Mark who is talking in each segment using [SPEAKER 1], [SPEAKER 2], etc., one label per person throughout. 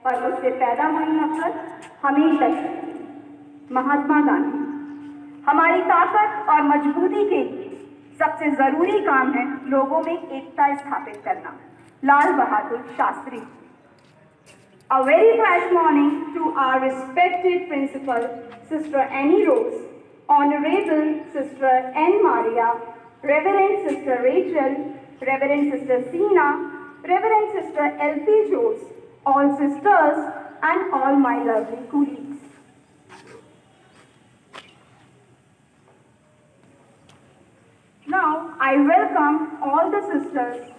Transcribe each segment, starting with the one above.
[SPEAKER 1] पर उससे पैदा हुई नफरत हमेशा से। महात्मा गांधी। हमारी ताकत और मजबूती के लिए सबसे जरूरी काम है लोगों में एकता स्थापित करना। Lal Bahadur Shastri. A very fresh morning to our respected principal, Sister Annie Rose, Honorable Sister N. Maria, Reverend Sister Rachel, Reverend Sister Sina, Reverend Sister Elfie Jones, all sisters and all my lovely colleagues. Now I welcome all the sisters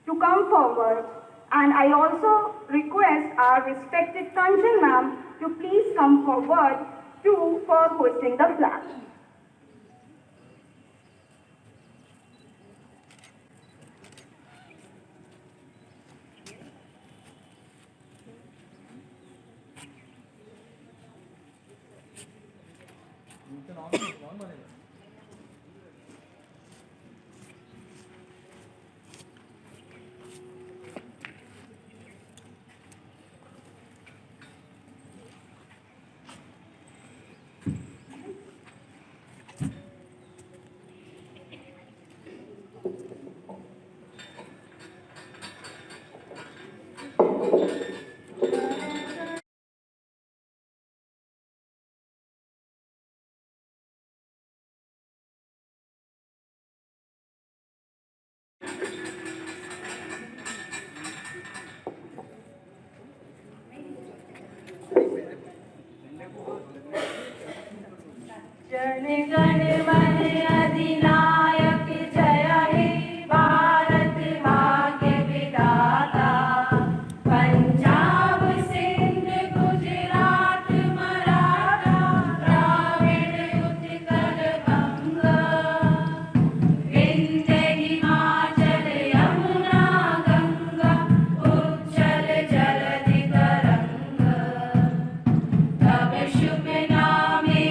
[SPEAKER 1] to come forward, and I also request our respected Kanchan ma'am to please come forward for hoisting the flag.
[SPEAKER 2] Jana Gana मन अधिनायक जय हे भारत भाग्य विधाता। पंजाब सिंध गुजरात मराठा द्राविड़ उत्कल बंगा। विंध्य हिमाचल यमुना गंगा उच्चल जलधि तरंगा। तब शुभ नामे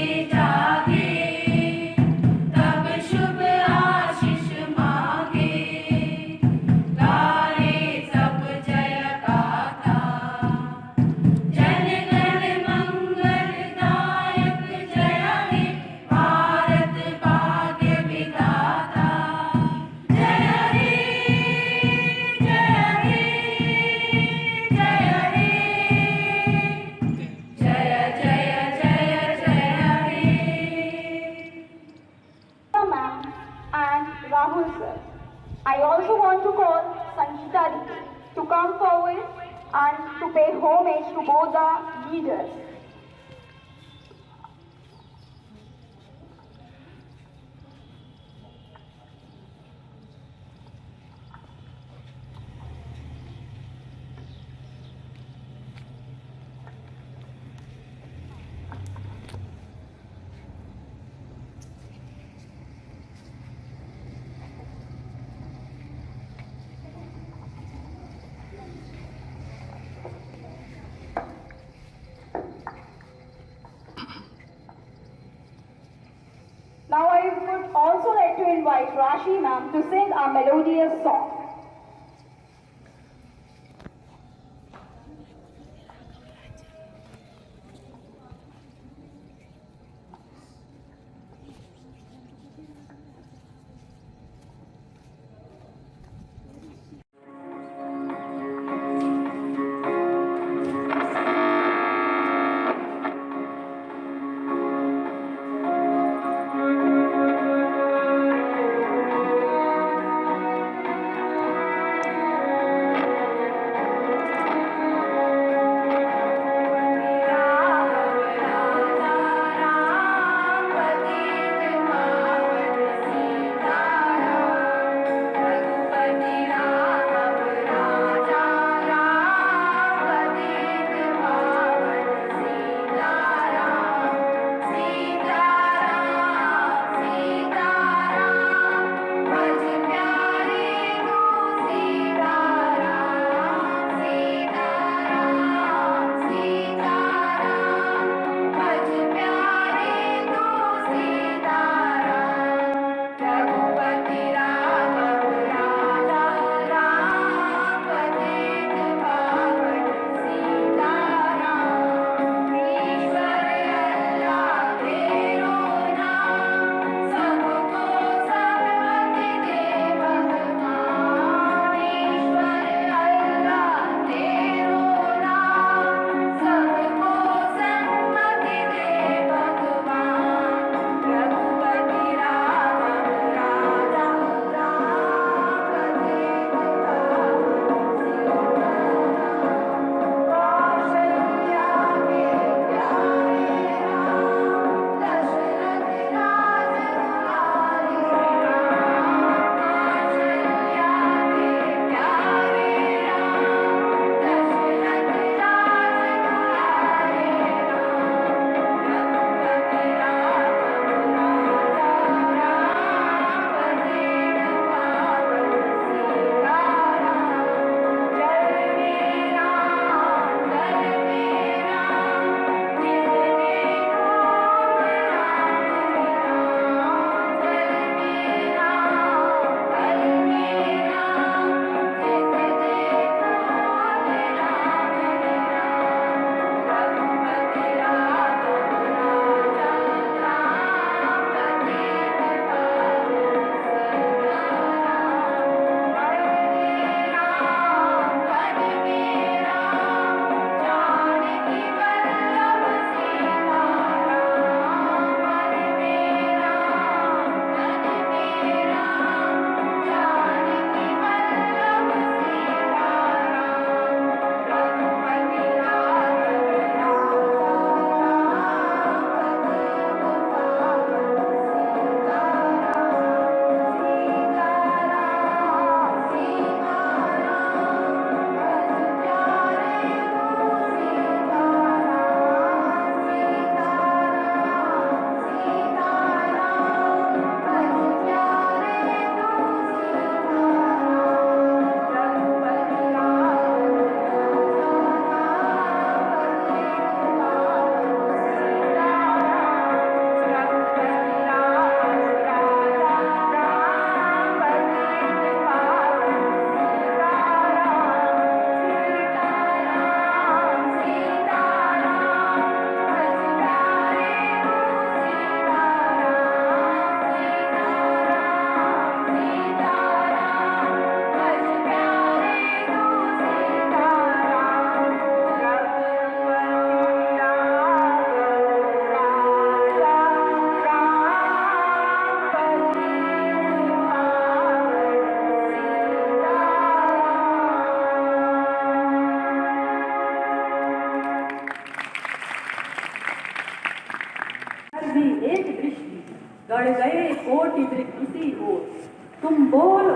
[SPEAKER 1] I also want to call Sangeeta Didi to come forward and to pay homage to both the leaders. Now I would also like to invite Rashi ma'am to sing a melodious song.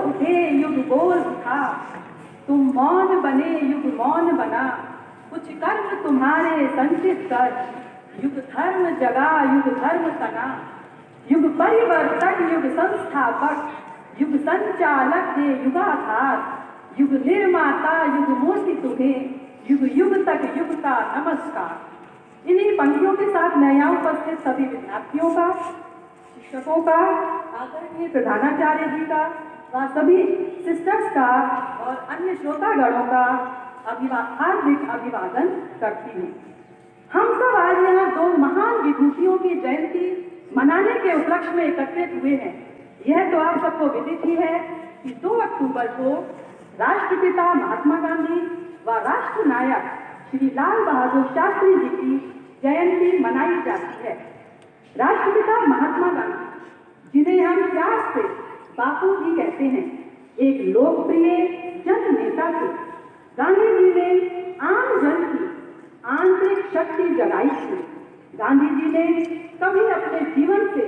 [SPEAKER 3] उठे युग बोल उठा, तुम मौन बने युग मौन बना, कुछ कर्म तुम्हारे संचित कर, युग धर्म जगा युग धर्म तना, युग परिवर्तक युग संस्थापक, युग संचालक है युगाधार, युग निर्माता युग मूर्ति तुम्हें, युग युग तक युग का नमस्कार। इन्हीं पंक्तियों के साथ मैं यहाँ उपस्थित सभी विद्यार्थियों का, शिक्षकों का, आदरणीय प्रधानाचार्य जी का व सभी सिस्टर्स का और अन्य श्रोतागणों का हार्दिक अभिवादन करती हूँ। हम सब आज यहाँ दो महान विभूतियों की जयंती मनाने के उपलक्ष्य में एकत्रित हुए हैं। यह तो आप सबको विदित ही है कि 2 अक्टूबर को राष्ट्रपिता महात्मा गांधी व राष्ट्र नायक श्री लाल बहादुर शास्त्री जी की जयंती मनाई जाती है। राष्ट्रपिता महात्मा गांधी, जिन्हें हम प्यार से बापू जी कहते हैं, एक लोकप्रिय जन नेता थे। गांधी जी ने आम जन की आंतरिक शक्ति जगाई थी। गांधी जी ने कभी अपने जीवन से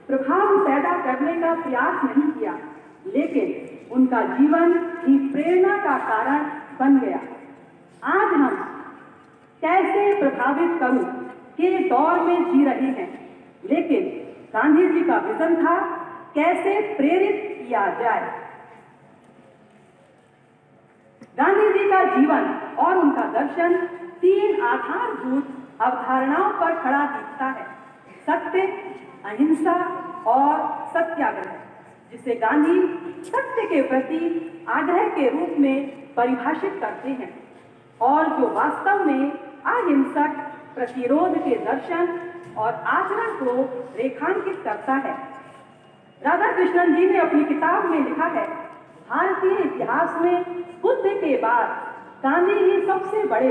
[SPEAKER 3] प्रभाव पैदा करने का प्रयास नहीं किया, लेकिन उनका जीवन ही प्रेरणा का कारण बन गया। आज हम कैसे प्रभावित करूं के दौर में जी रहे हैं, लेकिन गांधी जी का विजन था कैसे प्रेरित किया जाए। गांधी जी का जीवन और उनका दर्शन 3 आधारभूत अवधारणाओं पर खड़ा दिखता है: सत्य, अहिंसा और सत्याग्रह, जिसे गांधी सत्य के प्रति आग्रह के रूप में परिभाषित करते हैं और जो वास्तव में अहिंसक प्रतिरोध के दर्शन और आचरण को रेखांकित करता है। राधा कृष्णन जी ने अपनी किताब में लिखा है, भारतीय इतिहास में बुद्ध के बाद गांधी ही सबसे बड़े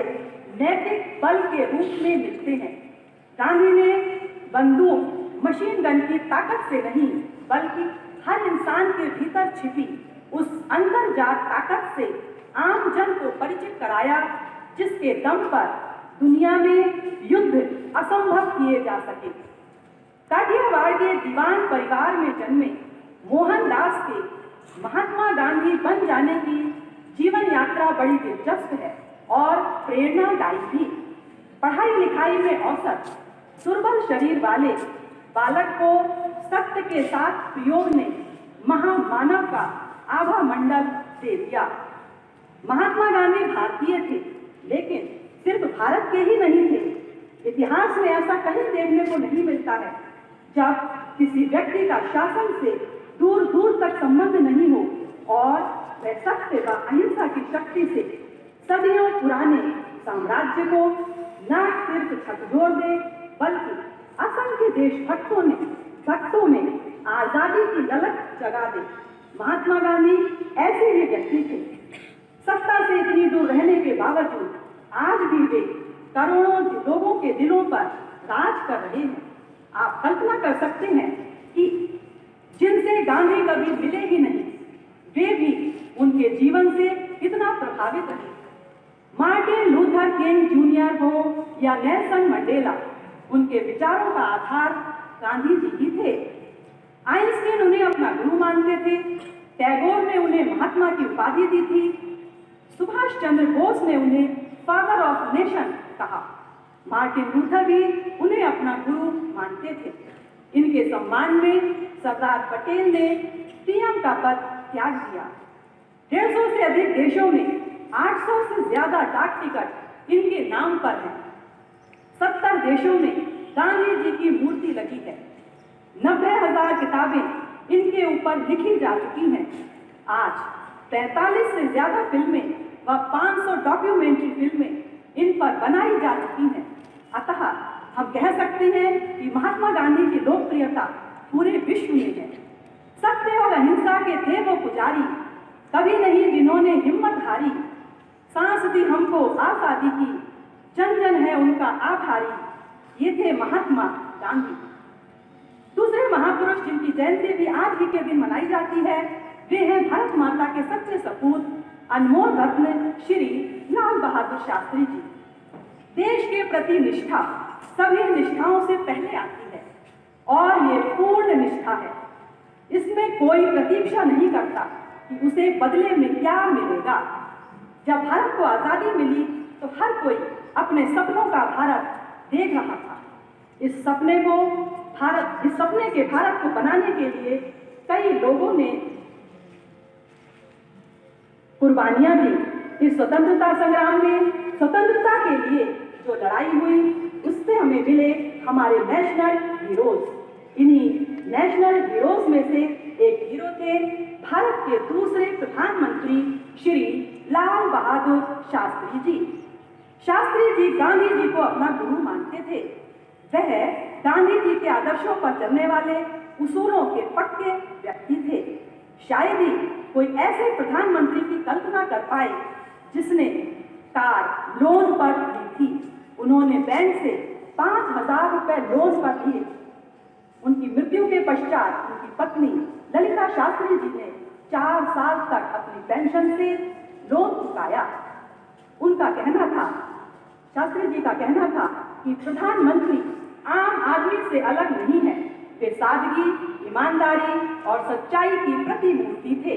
[SPEAKER 3] नैतिक बल के रूप में मिलते हैं। गांधी ने बंदूक, मशीन गन की ताकत से नहीं, बल्कि हर इंसान के भीतर छिपी उस अंतर्जात ताकत से आम जन को परिचित कराया, जिसके दम पर दुनिया में युद्ध असंभव किए जा सके। काठियावाड़ के दीवान परिवार में जन्मे मोहनदास के महात्मा गांधी बन जाने की जीवन यात्रा बड़ी दिलचस्प है और प्रेरणादायी भी। पढ़ाई लिखाई में औसत दुर्बल शरीर वाले बालक को सत्य के साथ प्रयोग ने महामानव का आभा मंडल दे दिया। महात्मा गांधी भारतीय थे, लेकिन सिर्फ भारत के ही नहीं थे। इतिहास में ऐसा कहीं देखने को नहीं मिलता है जब किसी व्यक्ति का शासन से दूर दूर तक संबंध नहीं हो और वह सत्य व अहिंसा की शक्ति से सदियों पुराने साम्राज्य को न सिर्फ झकझोर दे, बल्कि असंख्य देशभक्तों में आजादी की ललक जगा दे। महात्मा गांधी ऐसे ही व्यक्ति थे। सत्ता से इतनी दूर रहने के बावजूद आज भी वे करोड़ों लोगों के दिलों पर राज कर रहे हैं। आप कल्पना कर सकते हैं कि जिनसे गांधी कभी मिले ही नहीं, वे भी उनके जीवन से कितना प्रभावित रहे। मार्टिन लूथर किंग जूनियर हो या नेल्सन मंडेला, उनके विचारों का आधार गांधी जी ही थे। आइंस्टीन उन्हें अपना गुरु मानते थे। टैगोर ने उन्हें महात्मा की उपाधि दी थी। सुभाष चंद्र बोस ने उन्हें फादर ऑफ नेशन कहा। मार्टिन लूथर भी उन्हें अपना गुरु मानते थे। इनके सम्मान में सरदार पटेल ने पीएम का पद त्याग दिया। 150 से अधिक देशों में 800 से ज्यादा डाक टिकट इनके नाम पर हैं। 70 देशों में गांधी जी की मूर्ति लगी है। 90,000 किताबें इनके ऊपर लिखी जा चुकी हैं। आज 45 से ज्यादा फिल्में व 500 डॉक्यूमेंट्री फिल्में इन पर बनाई जा चुकी हैं। अतः हम कह सकते हैं कि महात्मा गांधी की लोकप्रियता पूरे विश्व में है। सत्य और अहिंसा के थे वो पुजारी, कभी नहीं जिन्होंने हिम्मत हारी। सांस दी हमको आजादी की, जन जन है उनका आभारी। ये थे महात्मा गांधी। दूसरे महापुरुष जिनकी जयंती भी आज ही के दिन मनाई जाती है, वे हैं भारत माता के सच्चे सपूत, अनमोल रत्न श्री लाल बहादुर शास्त्री जी। देश के प्रति निष्ठा सभी निष्ठाओं से पहले आती है और ये पूर्ण निष्ठा है। इसमें कोई प्रतीक्षा नहीं करता, कि उसे बदले में क्या मिलेगा। जब भारत को आजादी मिली तो हर कोई अपने सपनों का भारत देख रहा था। इस सपने के भारत को बनाने के लिए कई लोगों ने कुर्बानियां दी। इस स्वतंत्रता संग्राम में स्वतंत्रता के लिए जो लड़ाई हुई उससे हमें मिले हमारे नेशनल हीरोज। इन्हीं नेशनल हीरोज में से एक हीरो थे भारत के दूसरे प्रधानमंत्री श्री लाल बहादुर शास्त्री जी। शास्त्री जी गांधी जी को अपना गुरु मानते थे। वह गांधी जी के आदर्शों पर चलने वाले उसूलों के पक्के व्यक्ति थे। शायद ही कोई ऐसे प्रधानमंत्री की कल्पना कर पाए जिसने कार लोन पर ली थी। उन्होंने बैंक से 5,000 रुपए लोन पर लिए। उनकी मृत्यु के पश्चात उनकी पत्नी ललिता शास्त्री जी ने 4 साल तक अपनी पेंशन से लोन चुकाया। उनका कहना था, शास्त्री जी का कहना था कि प्रधानमंत्री आम आदमी से अलग नहीं है। वे सादगी, ईमानदारी और सच्चाई की प्रतिमूर्ति थे।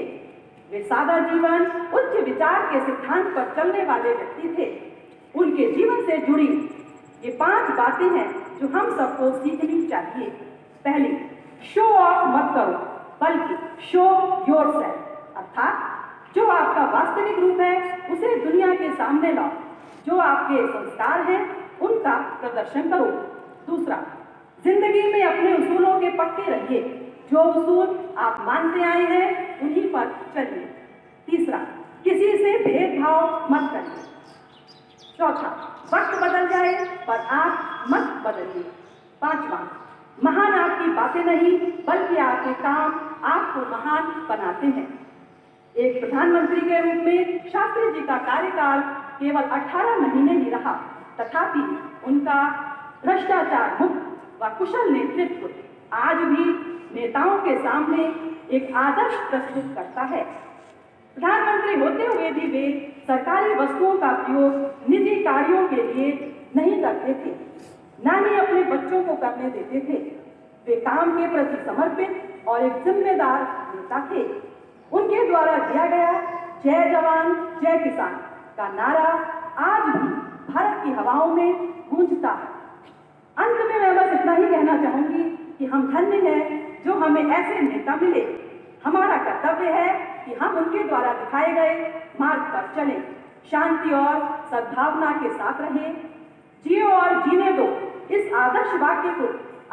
[SPEAKER 3] वे सादा जीवन, उच्च विचार के सिद्धांत पर चलने वाले व्यक्ति थे। उनके जीवन से जुड़ी ये 5 बातें हैं जो हम सबको सीखनी चाहिए। पहली, शो ऑफ मत करो बल्कि शो योरसेल्फ, अर्थात जो आपका वास्तविक रूप है उसे दुनिया के सामने लाओ। जो आपके संस्कार हैं उनका प्रदर्शन करो। दूसरा, जिंदगी में अपने उसूलों के पक्के रहिए। जो उसूल आप मानते आए हैं उन्हीं पर चलिए। तीसरा, किसी से भेदभाव मत करिए। चौथा, वक्त बदल जाए पर आप मत बदलिए। पांचवा, महान आपकी बातें नहीं बल्कि आपके काम आपको महान बनाते हैं। एक प्रधानमंत्री के रूप में शास्त्री जी का कार्यकाल केवल 18 महीने ही रहा, तथापि उनका भ्रष्टाचार मुक्त व कुशल नेतृत्व आज भी नेताओं के सामने एक आदर्श प्रस्तुत करता है। प्रधानमंत्री होते हुए भी वे सरकारी वस्तुओं का प्रयोग निजी कार्यों के लिए नहीं करते थे, न ही अपने बच्चों को करने देते थे। वे काम के प्रति समर्पित और एक जिम्मेदार नेता थे। उनके द्वारा दिया गया जय जवान जय किसान का नारा आज भी भारत की हवाओं में गूंजता है। अंत में मैं बस इतना ही कहना चाहूंगी कि हम धन्य हैं जो हमें ऐसे नेता मिले। हमारा कर्तव्य है कि हम उनके द्वारा दिखाए गए मार्ग पर चलें, शांति और सद्भावना के साथ रहें। जियो और जीने दो इस आदर्श वाक्य को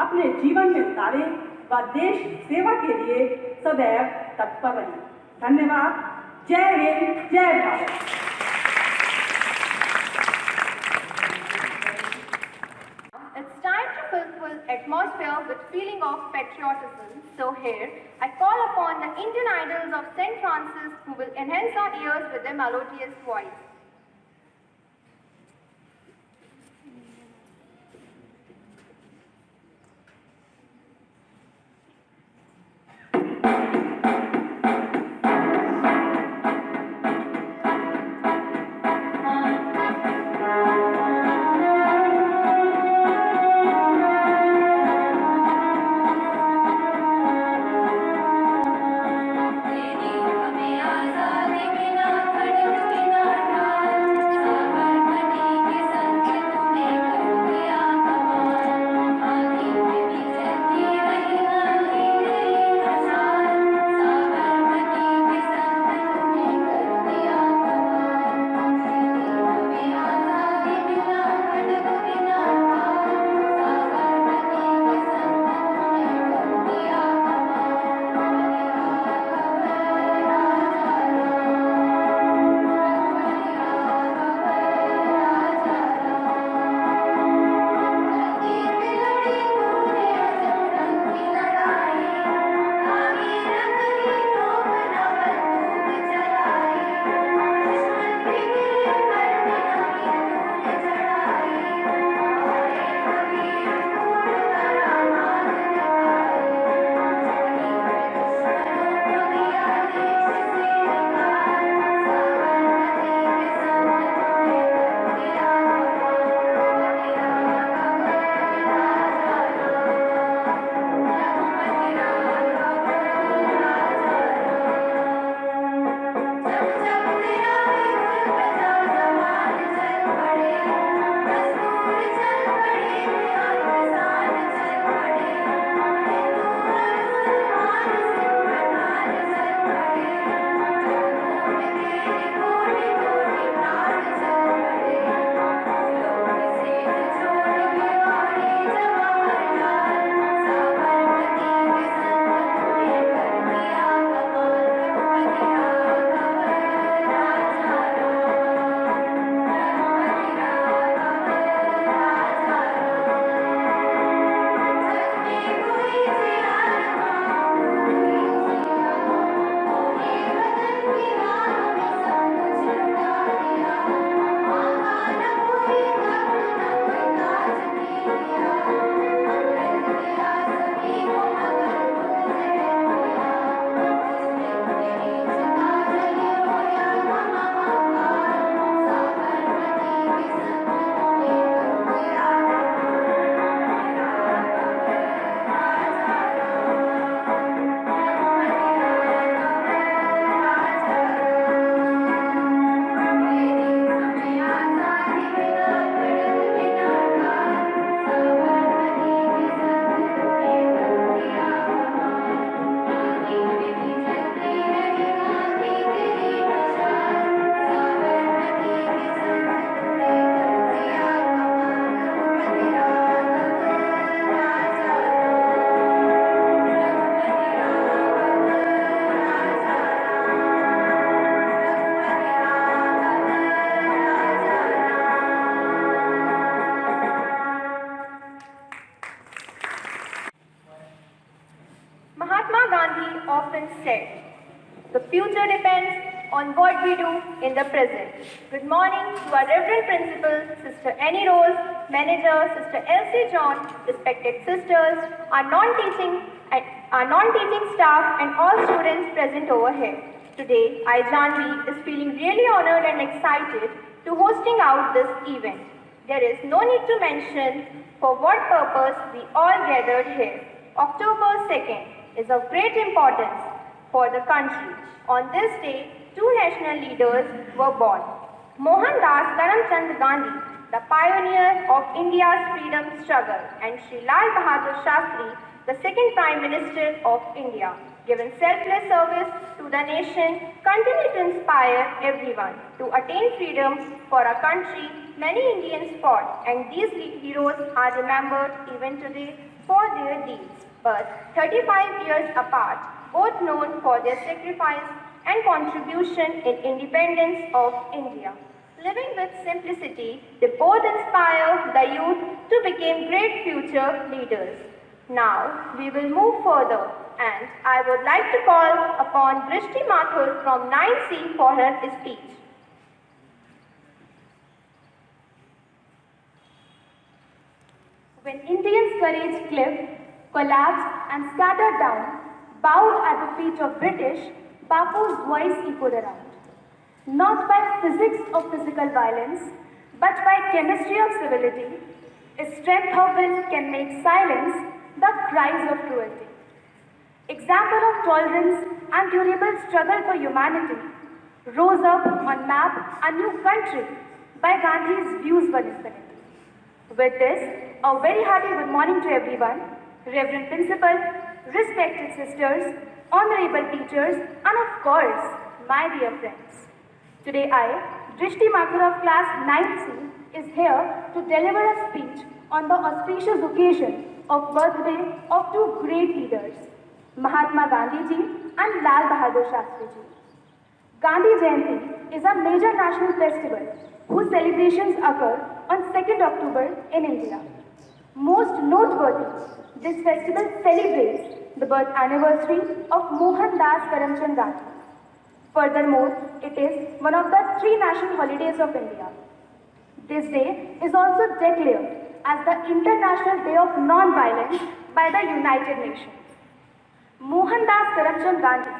[SPEAKER 3] अपने जीवन में उतारें व देश सेवा के लिए सदैव तत्पर रहें। धन्यवाद। जय हिंद, जय Bharat.
[SPEAKER 4] It's time to fulfill atmosphere with feeling of patriotism. So here, I call upon the Indian idols of St. Francis who will enhance our ears with their melodious voice.
[SPEAKER 2] हमें आजादी बिना खड़े बिना
[SPEAKER 4] on what we do in the present. Good morning to our Reverend Principal, Sister Annie Rose, Manager, Sister Elsie John, respected sisters, our non-teaching staff and all students present over here. Today, I, Janvi, is feeling really honored and excited to hosting out this event. There is no need to mention for what purpose we all gathered here. October 2nd is of great importance for the country. On this day, two national leaders were born. Mohandas Karamchand Gandhi, the pioneer of India's freedom struggle, and Sri Lal Bahadur Shastri, the second Prime Minister of India, given selfless service to the nation, continue to inspire everyone to attain freedom for our country. Many Indians fought, and these heroes are remembered even today for their deeds. But 35 years apart, both known for their sacrifice and contribution in independence of India. Living with simplicity, they both inspire the youth to become great future leaders. Now, we will move further, and I would like to call upon Drishti Mathur from 9C for her speech.
[SPEAKER 1] When Indians' courage cliffed, collapsed and scattered down, bowed at the feet of British, Bapu's voice echoed around. Not by physics of physical violence, but by chemistry of civility, a strength of will can make silence the cries of cruelty. Example of tolerance and durable struggle for humanity rose up on map a new country by Gandhi's views for infinity. With this, a very hearty good morning to everyone, Reverend Principal, respected sisters, honorable teachers, and of course, my dear friends. Today I, Drishti Mathur of class 9C, is here to deliver a speech on the auspicious occasion of birthday of two great leaders, Mahatma Gandhi ji and Lal Bahadur Shastri ji. Gandhi Jayanti is a major national festival whose celebrations occur on 2nd October in India. Most noteworthy, this festival celebrates the birth anniversary of Mohandas Karamchand Gandhi. Furthermore, it is one of the 3 national holidays of India. This day is also declared as the International Day of Non-Violence by the United Nations. Mohandas Karamchand Gandhi,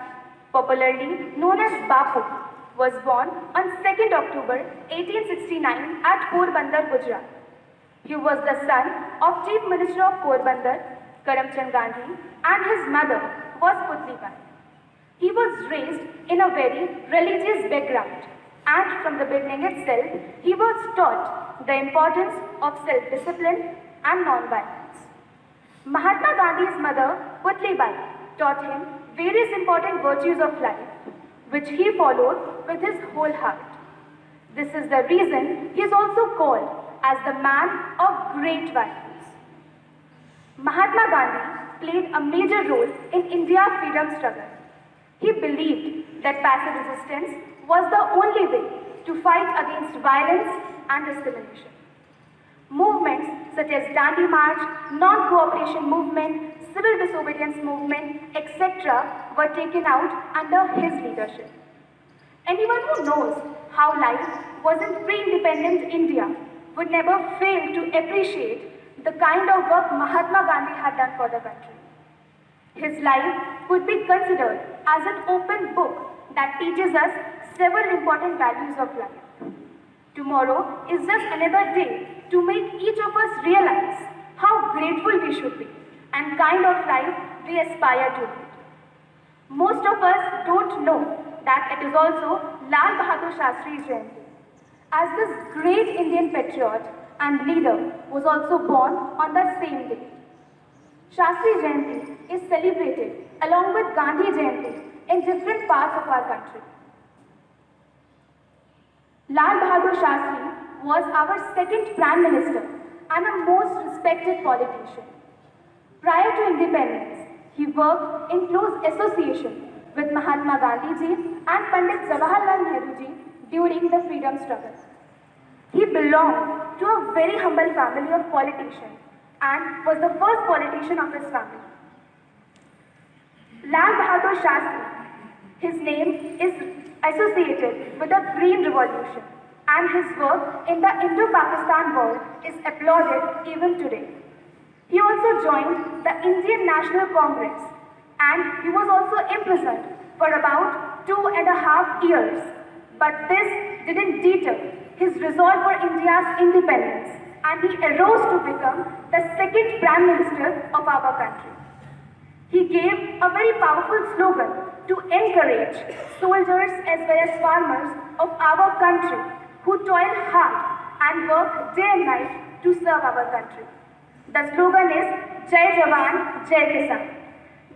[SPEAKER 1] popularly known as Bapu, was born on 2nd October 1869 at Porbandar, Gujarat. He was the son of Chief Minister of Porbandar, Karamchand Gandhi, and his mother was Putli Bai. He was raised in a very religious background, and from the beginning itself, he was taught the importance of self-discipline and non-violence. Mahatma Gandhi's mother, Putli Bai, taught him various important virtues of life, which he followed with his whole heart. This is the reason he is also called as the man of great values. Mahatma Gandhi played a major role in India's freedom struggle. He believed that passive resistance was the only way to fight against violence and discrimination. Movements such as Dandi March, non-cooperation movement, civil disobedience movement, etc. were taken out under his leadership. Anyone who knows how life was in pre-independent India would never fail to appreciate the kind of work Mahatma Gandhi had done for the country. His life could be considered as an open book that teaches us several important values of life. Tomorrow is just another day to make each of us realize how grateful we should be and kind of life we aspire to lead. Most of us don't know that it is also Lal Bahadur Shastri's Jayanti, as this great Indian patriot and leader was also born on the same day. Shastri Jayanti is celebrated along with Gandhi Jayanti in different parts of our country. Lal Bahadur Shastri was our second Prime Minister and a most respected politician. Prior to independence, he worked in close association with Mahatma Gandhi ji and Pandit Jawaharlal Nehru ji during the freedom struggle. He belonged to a very humble family of politicians and was the first politician of his family. Lal Bahadur Shastri His name is associated with the Green Revolution, and his work in the Indo-Pakistan war is applauded even today. He also joined the Indian National Congress, and he was also imprisoned for about 2.5 years. But this didn't deter his resolve for India's independence, and he arose to become the second Prime Minister of our country. He gave a very powerful slogan to encourage soldiers as well as farmers of our country who toil hard and work day and night to serve our country. The slogan is Jai Jawan, Jai Kisan.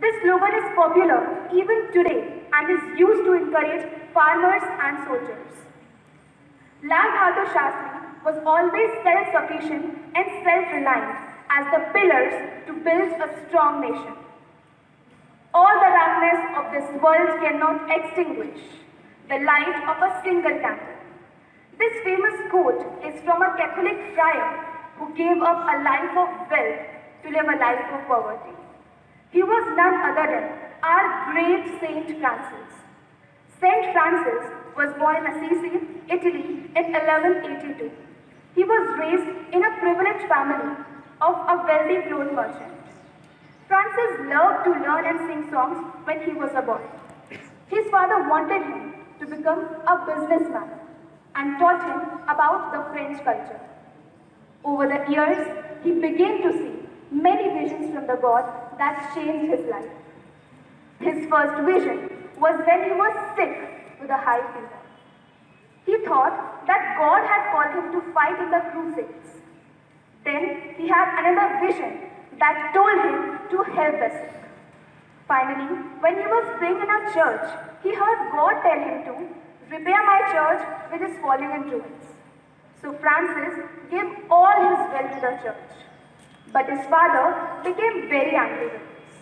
[SPEAKER 1] This slogan is popular even today and is used to encourage farmers and soldiers. Lal Bahadur Shastri was always self-sufficient and self-reliant as the pillars to build a strong nation. All the darkness of this world cannot extinguish the light of a single candle. This famous quote is from a Catholic friar who gave up a life of wealth to live a life of poverty. He was none other than our great Saint Francis. Saint Francis was born in Assisi, Italy in 1182. He was raised in a privileged family of a wealthy cloth merchant. Francis loved to learn and sing songs when he was a boy. His father wanted him to become a businessman and taught him about the French culture. Over the years, he began to see many visions from the God that changed his life. His first vision was when he was sick with a high fever. He thought that God had called him to fight in the Crusades. Then he had another vision that told him to help the sick. Finally, when he was praying in a church, he heard God tell him to repair my church which is falling in ruins. So Francis gave all his wealth to the church. But his father became very angry with this.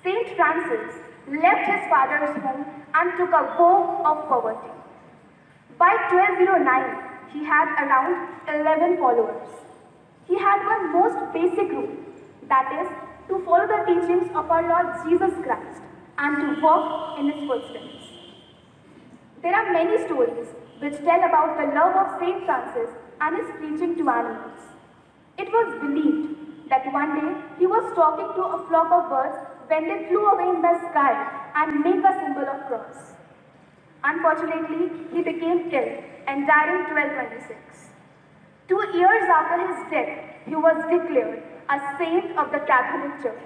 [SPEAKER 1] Saint Francis left his father's home and took a vow of poverty. By 1209, he had around 11 followers. He had one most basic rule, that is, to follow the teachings of our Lord Jesus Christ and to walk in his footsteps. There are many stories which tell about the love of Saint Francis and his preaching to animals. It was believed that one day he was talking to a flock of birds when they flew away in the sky and made a symbol of cross. Unfortunately, he became ill and died in 1226. 2 years after his death, he was declared a saint of the Catholic Church.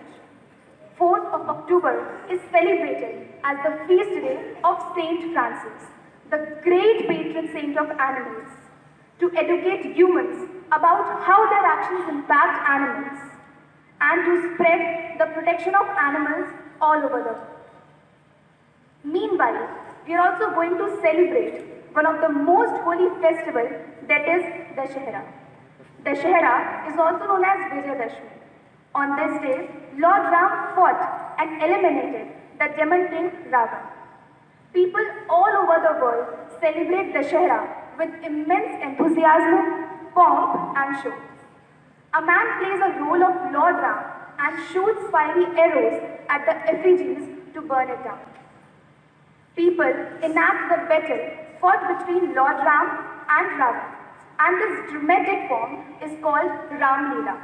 [SPEAKER 1] 4th of October is celebrated as the feast day of Saint Francis, the great patron saint of animals, to educate humans about how their actions impact animals and to spread the protection of animals all over the world. Meanwhile, we are also going to celebrate one of the most holy festivals, that is Dashera. Dashera is also known as Vijayadashmi. On this day, Lord Ram fought and eliminated the demon king Ravan. People all over the world celebrate Dashera with immense enthusiasm, pomp and show. A man plays a role of Lord Ram and shoots fiery arrows at the effigies to burn it down. People enact the battle fought between Lord Ram and Ravan, and this dramatic form is called Ram Leela.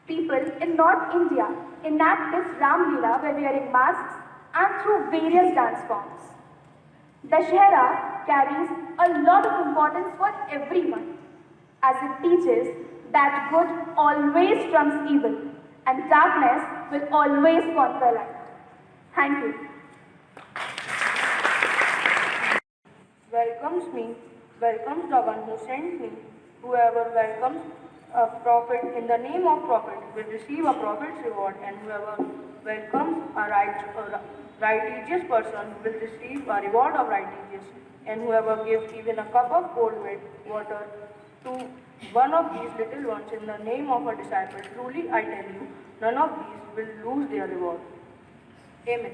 [SPEAKER 1] People in North India enact this Ram Leela by wearing masks and through various dance forms. Dashera carries a lot of importance for everyone, as it teaches that good always trumps evil and darkness will always conquer light. Thank you.
[SPEAKER 5] Welcomes me, welcomes the one who sent me. Whoever welcomes a prophet in the name of prophet will receive a prophet's reward, and whoever welcomes a righteous person will receive a reward of righteousness. And whoever gives even a cup of cold water to one of these little ones in the name of a disciple, truly I tell you, none of these will lose their reward. Amen.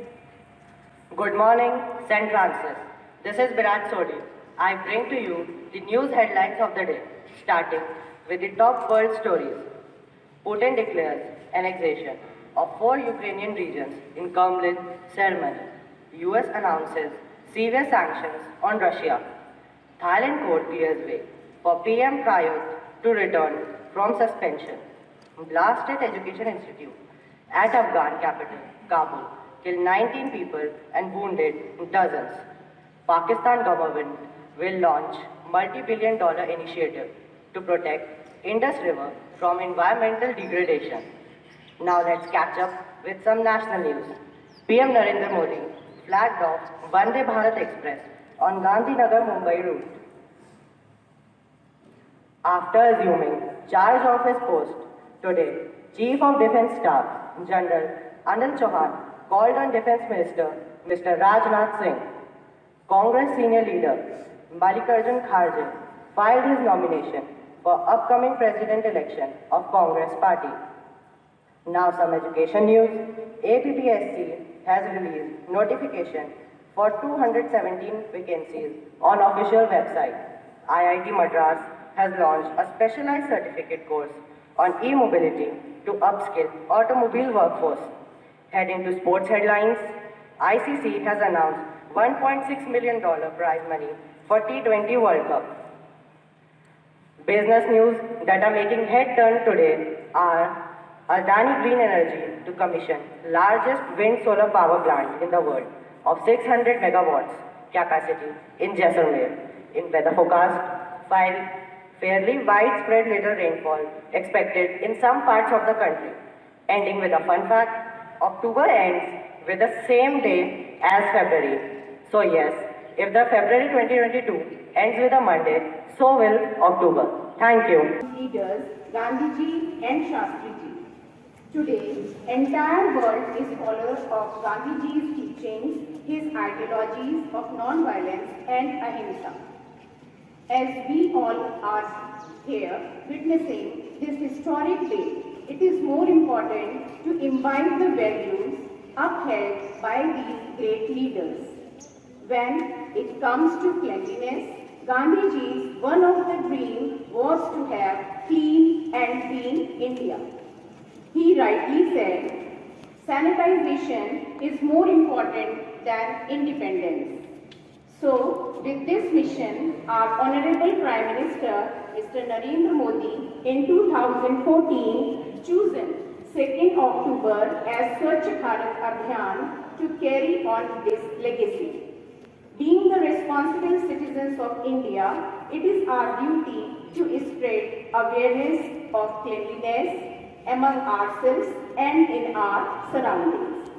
[SPEAKER 6] Good morning, St. Francis. This is Biraj Sodi. I bring to you the news headlines of the day, starting with the top world stories. Putin declares annexation of 4 Ukrainian regions in Kremlin ceremony. US announces severe sanctions on Russia. Thailand court clears way for PM Prayut to return from suspension. Blast at Education Institute at Afghan capital, Kabul, killed 19 people and wounded dozens. Pakistan government will launch multi-billion-dollar initiative to protect Indus River from environmental degradation. Now let's catch up with some national news. PM Narendra Modi flagged off Vande Bharat Express on Gandhinagar Mumbai route. After assuming charge of his post today, Chief of Defence Staff General Anil Chauhan called on Defence Minister Mr. Rajnath Singh. Congress senior leader Mallikarjun Kharge filed his nomination for upcoming president election of Congress party. Now some education news. APPSC has released notification for 217 vacancies on official website. IIT Madras has launched a specialized certificate course on e-mobility to upskill automobile workforce. Heading to sports headlines, ICC has announced $1.6 million prize money for T20 World Cup. Business news that are making head turn today are Adani Green Energy to commission largest wind solar power plant in the world of 600 megawatts capacity in Jaisalmer. In weather forecast, fairly widespread little rainfall expected in some parts of the country. Ending with a fun fact, October ends with the same day as February. So yes, if the February 2022 ends with a Monday, so will October. Thank you.
[SPEAKER 1] Leaders Gandhiji and Shastriji. Today, entire world is followers of Gandhiji's teachings, his ideologies of non-violence and ahimsa. As we all are here witnessing this historic day, it is more important to imbibe the values upheld by these great leaders. When it comes to cleanliness, Gandhiji's one of the dreams was to have clean and green India. He rightly said, sanitization is more important than independence. So, with this mission, our Honorable Prime Minister, Mr. Narendra Modi, in 2014, chosen 2nd October as Swachh Bharat Abhiyan to carry on this legacy. Being the responsible citizens of India, it is our duty to spread awareness of cleanliness among ourselves and in our surroundings.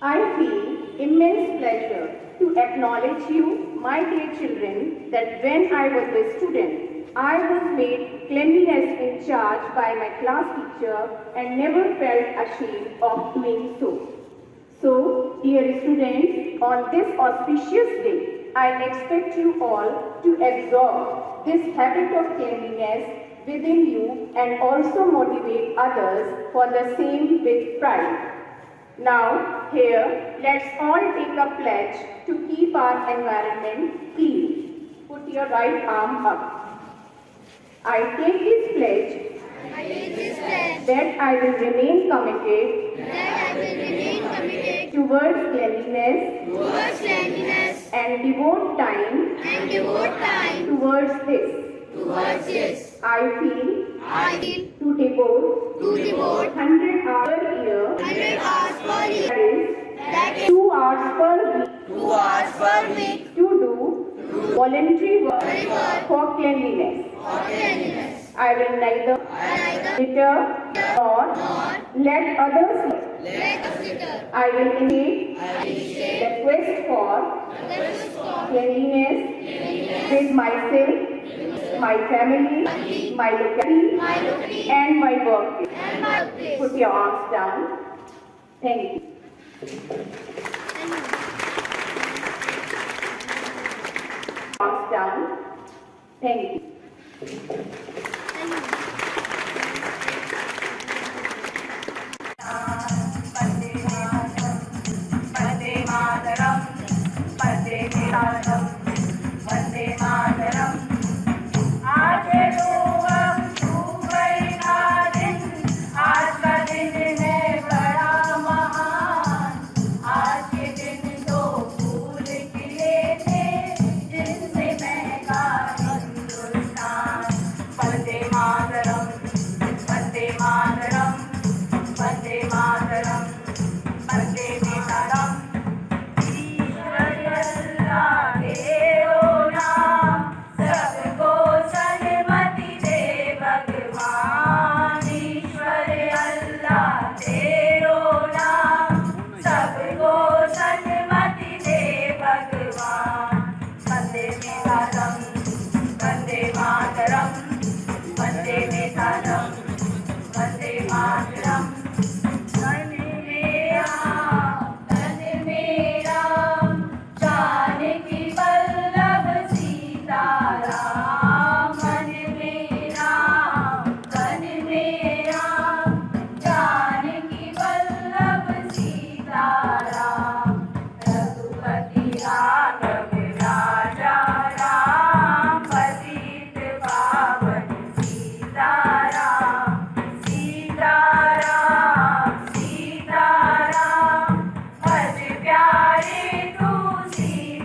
[SPEAKER 1] I feel immense pleasure to acknowledge you, my dear children, that when I was a student, I was made cleanliness in charge by my class teacher and never felt ashamed of doing so. So, dear students, on this auspicious day, I expect you all to absorb this habit of cleanliness within you and also motivate others for the same with pride. Now, here, let's all take a pledge to keep our environment clean. Put your right arm up. I take this pledge that I will remain committed towards cleanliness and devote time towards this. I feel to devote 100 hours per year, that is 2 hours per week, to do voluntary work for cleanliness. I will neither litter nor let others litter. I will initiate the quest for cleanliness with myself, my family, my locality, and my workplace. Put your arms down. Thank you. Arms down. Thank you.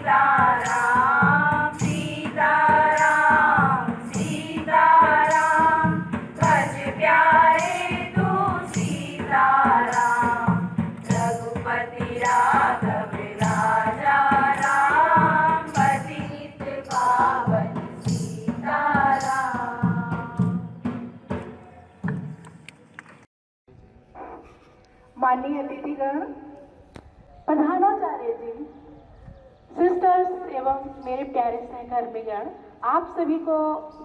[SPEAKER 2] Sitaram Sitaram Sitaram भज प्यारे तू सीताराम रघुपति राघव राजा राम पतित पावन सीताराम।
[SPEAKER 7] माननीय अतिथिगण, प्रधानाचार्य जी, sisters एवं मेरे प्यारे सहकर्मीगण, आप सभी को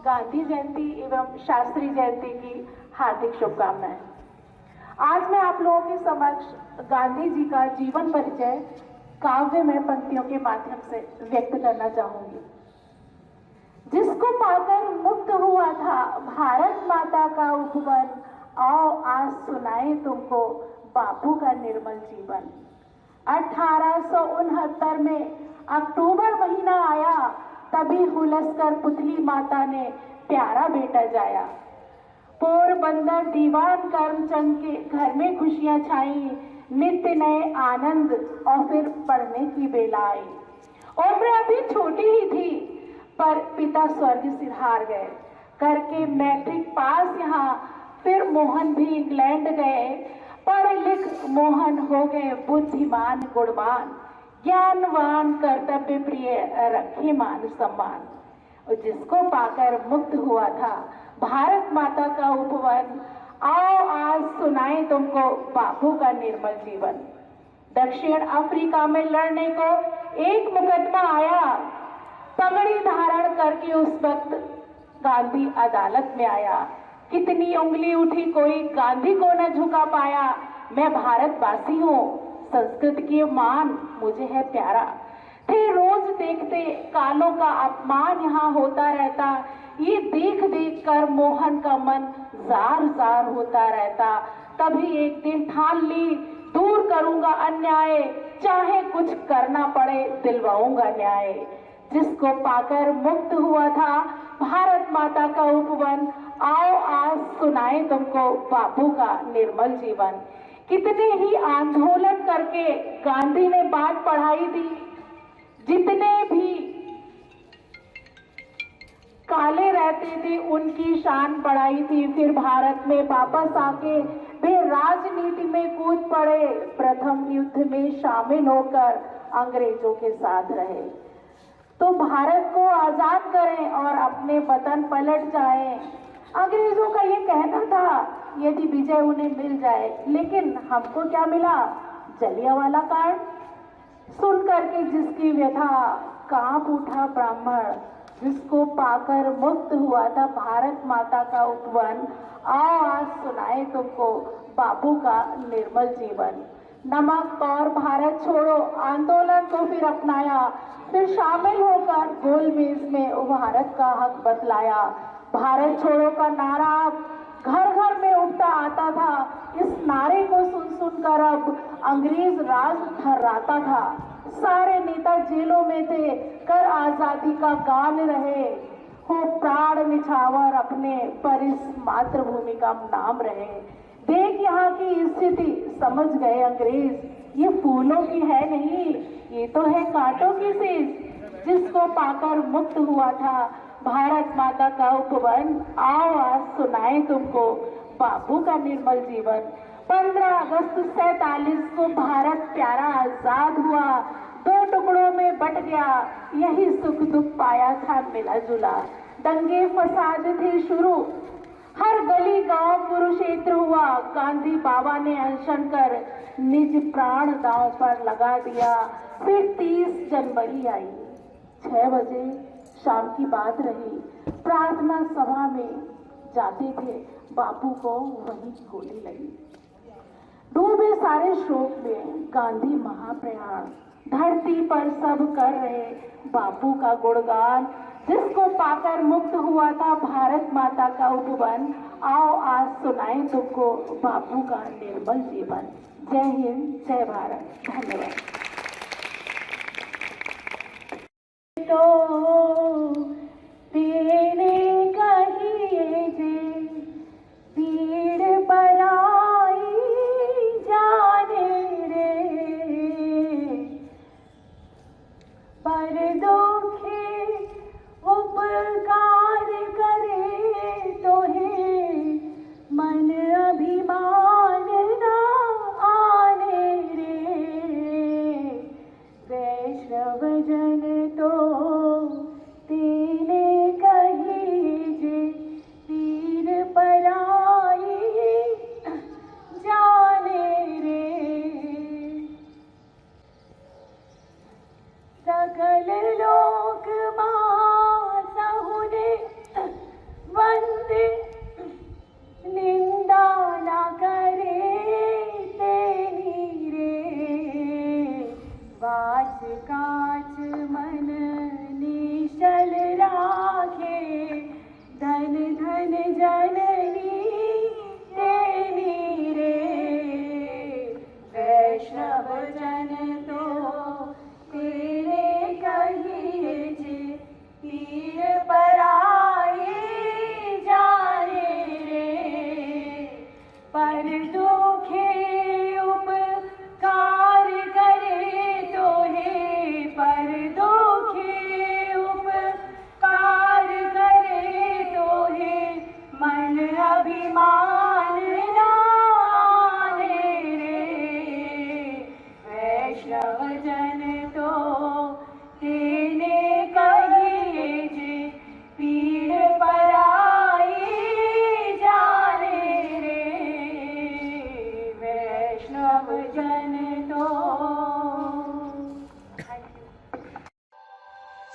[SPEAKER 7] गांधी जयंती एवं शास्त्री जयंती की हार्दिक शुभकामनाएं। आज मैं आप लोगों के समक्ष गांधी जी का जीवन परिचय काव्यमय पंक्तियों के माध्यम से व्यक्त करना चाहूंगी। जिसको पाकर मुक्त हुआ था भारत माता का उपवन, आओ आज सुनाए तुमको बापू का निर्मल जीवन। 1869 में अक्टूबर महीना आया, तभी हुलसकर पुतली माता ने प्यारा बेटा जाया। पोरबंदर दीवान करमचंद के घर में खुशियां छाई, नित्य नए आनंद और फिर पढ़ने की बेला आई। उम्र अभी छोटी ही थी, पर पिता स्वर्ग सिधार गए। करके मैट्रिक पास यहाँ, फिर मोहन भी इंग्लैंड गए। पढ़ लिख मोहन हो गए बुद्धिमान गुणवान, ज्ञानवान कर्तव्य प्रिय रखे मान सम्मान। और जिसको पाकर मुक्त हुआ था भारत माता का उपवन, आओ आज सुनाए तुमको बापू का निर्मल जीवन। दक्षिण अफ्रीका में लड़ने को एक मुकदमा आया, पगड़ी धारण करके उस वक्त गांधी अदालत में आया। कितनी उंगली उठी कोई गांधी को न झुका पाया। मैं भारतवासी हूँ, संस्कृत की मान मुझे है प्यारा। थे रोज देखते कालों का अपमान यहाँ होता रहता, ये देख देख कर मोहन का मन जार जार होता रहता। तभी एक दिन ठान ली दूर करूंगा अन्याय, चाहे कुछ करना पड़े दिलवाऊंगा न्याय। जिसको पाकर मुक्त हुआ था भारत माता का उपवन, आओ आज सुनाए तुमको बापू का निर्मल जीवन। कितने ही आंदोलन करके गांधी ने बात पढ़ाई थी, जितने भी काले रहते थे उनकी शान बढ़ाई थी। फिर भारत में वापस आके वे राजनीति में कूद पड़े, प्रथम युद्ध में शामिल होकर अंग्रेजों के साथ रहे। तो भारत को आजाद करें और अपने वतन पलट जाएं। अंग्रेजों का ये कहना था यदि विजय उन्हें मिल जाए, लेकिन हमको क्या मिला? जलियांवाला कांड। सुन करके जिसकी व्यथा कांप उठा ब्राह्मण, जिसको पाकर मुक्त हुआ था भारत माता का उपवन, आओ आज सुनाए तुमको बापू का निर्मल जीवन। नमक और भारत छोड़ो आंदोलन को फिर अपनाया, फिर शामिल होकर गोलमेज में भारत का हक बतलाया। भारत छोड़ो का नारा घर घर में उठता आता था, इस नारे को सुन सुनकर अब अंग्रेज राज थर्राता था। सारे नेता जेलों में थे, कर आजादी का गान रहे, हो प्राण निछावर अपने पर इस मातृभूमि का नाम रहे। देख यहाँ की स्थिति समझ गए अंग्रेज, ये फूलों की है नहीं, ये तो है कांटों की सेज। जिसको पाकर मुक्त हुआ था भारत माता का उपवन, आओ आज सुनाए तुमको बापू का निर्मल जीवन। 15 अगस्त 47 को भारत प्यारा आजाद हुआ, 2 टुकड़ों में बट गया, यही सुख दुख पाया था मिला जुला। दंगे फसाद थे शुरू, हर गली गांव कुरुक्षेत्र हुआ। गांधी बाबा ने अनशन कर निज प्राण दांव पर लगा दिया। फिर 30 जनवरी आई, 6 बजे शाम की बात रही। प्रार्थना सभा में जाते थे, बापू को वहीं गोली लगी। डूबे सारे शोक में गांधी महाप्रयाण, धरती पर सब कर रहे बापू का गुणगान। जिसको पाकर मुक्त हुआ था भारत माता का उपवन, आओ आज सुनाए तुमको बापू का निर्मल जीवन। जय हिंद, जय भारत, धन्यवाद।
[SPEAKER 8] तो पीड़े कहिए जे पीड़ पराई जाने रे, पर दुखे उपकार करे तो है मन अभिमान न आने रे। वैष्णव जन तो तेने कहीजे पीर पराई जाने रे। सकल लोक सहुने वंदे निंदा न करे तेनी रे। वाच काच मन निश्चल राखे धन धन जननी तेनी रे। वैष्णव जन तो तेरे कहिए जे पीर पराई जाने रे। पर दुखे उपकार करे तो है पर दुखे उपकार करे तो है मन अभिमान न आने रे। वैष्णव जन तो तेने कहिए जे पीर पराई जाने रे। वैष्णव जन तो।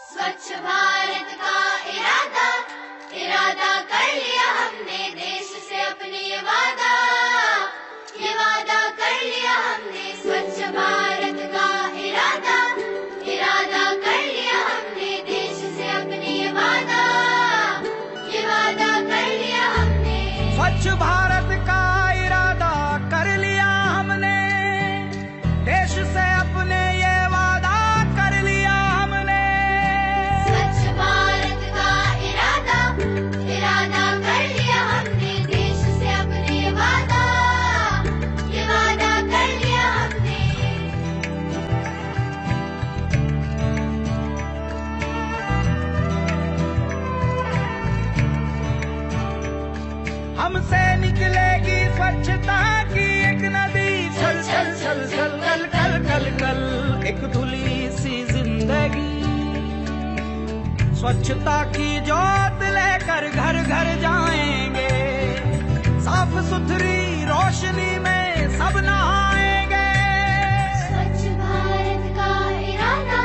[SPEAKER 2] स्वच्छ भारत का इरादा इरादा कर लिया हमने देश से अपने ये वादा कर लिया हमने। स्वच्छ भारत का इरादा इरादा कर लिया हमने देश से अपने ये वादा कर लिया हमने।
[SPEAKER 9] स्वच्छ भारत का इरादा कर लिया हमने देश से अपने ये वादा कर लिया हमने।
[SPEAKER 2] स्वच्छ भारत का इरादा इरादा कर लिया हमने देश से अपने ये वादा कर लिया हमने।
[SPEAKER 9] हमसे निकलेगी स्वच्छता की एक नदी छल छल छल छल कल कल कल कल एक धुली सी जिंदगी। स्वच्छता की जोत लेकर घर घर जाएंगे साफ सुथरी रोशनी में सब नहाएंगे।
[SPEAKER 2] स्वच्छ भारत का इरादा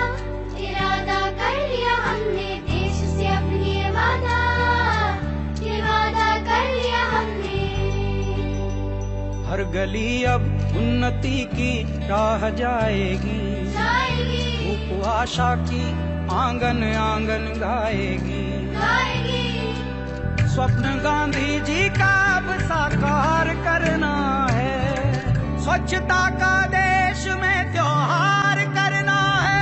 [SPEAKER 2] इरादा कर लिया हमने देश से अपनी ये वादा कर लिया हमने।
[SPEAKER 9] हर गली अब उन्नति की राह जाएगी धूप आशा की आंगन आंगन गाएगी। स्वप्न गांधी जी का अब साकार करना है स्वच्छता का देश में त्योहार करना है।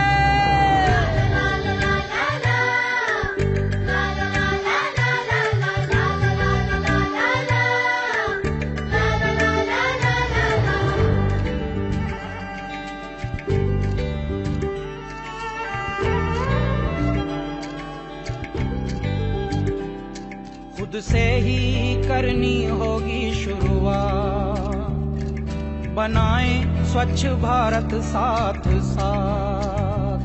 [SPEAKER 9] खुद से ही करनी होगी शुरुआत बनाएं स्वच्छ भारत साथ साथ।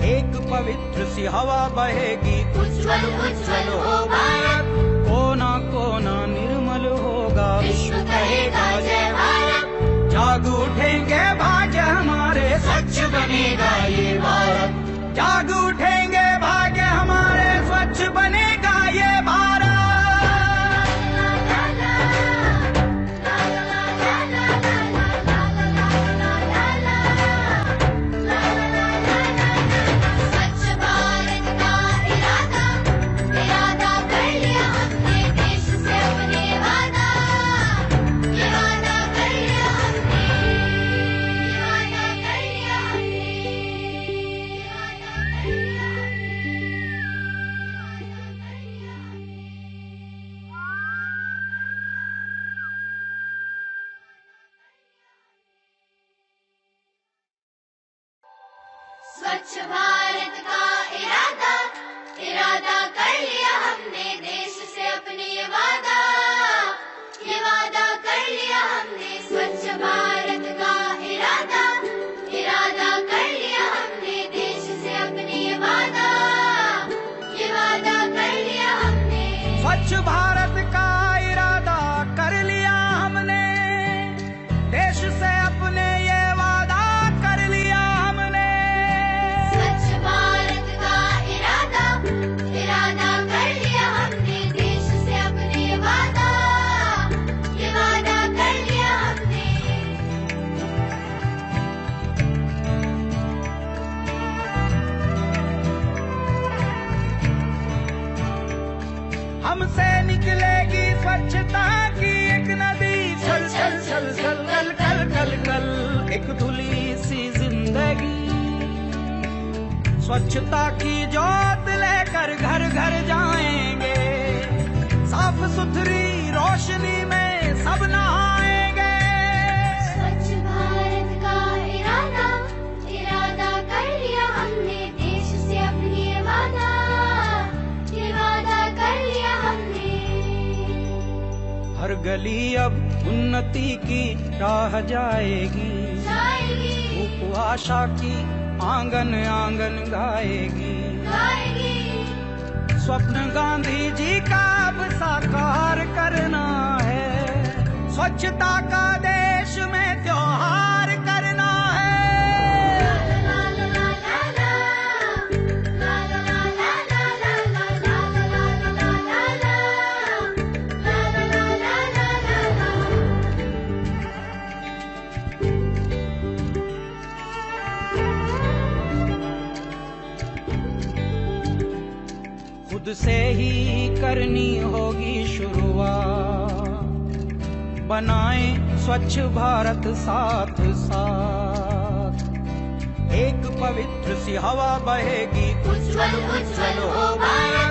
[SPEAKER 9] एक पवित्र सी हवा बहेगी उज्जवल उज्जवल हो भारत। कोना कोना निर्मल होगा विश्व कहेगा जय भारत। जाग उठेंगे भाग्य हमारे स्वच्छ बनेगा ये भारत। जाग उठेंगे भाग्य हमारे स्वच्छ बनेगा ये भारत।
[SPEAKER 2] स्वच्छ भारत
[SPEAKER 9] स्वच्छ भारत का इरादा कर लिया हमने, देश से अपने ये वादा कर लिया हमने।
[SPEAKER 2] स्वच्छ भारत का इरादा कर लिया हमने, देश से अपने ये वादा कर लिया हमने।
[SPEAKER 9] हमसे निकलेगी स्वच्छता की एक नदी, छल छल छल छल कल कल कल कल एक धुली सी जिंदगी। स्वच्छता की ज्योत लेकर घर घर जाएंगे, साफ सुथरी रोशनी में सब नहाएंगे।
[SPEAKER 2] स्वच्छ भारत का इरादा कर लिया हमने, देश से अपनी ये वादा कर लिया हमने।
[SPEAKER 9] हर गली अब उन्नति की राह जाएगी, धूप आशा की आंगन आंगन गाएगी। स्वप्न गांधी जी का अब साकार करना है, स्वच्छता का देश में त्योहार करना है। खुद से ही करनी होगी शुरुआत, बनाएं स्वच्छ भारत साथ साथ। एक पवित्र सी हवा बहेगी,
[SPEAKER 2] उज्जवल उज्जवल हो भारत।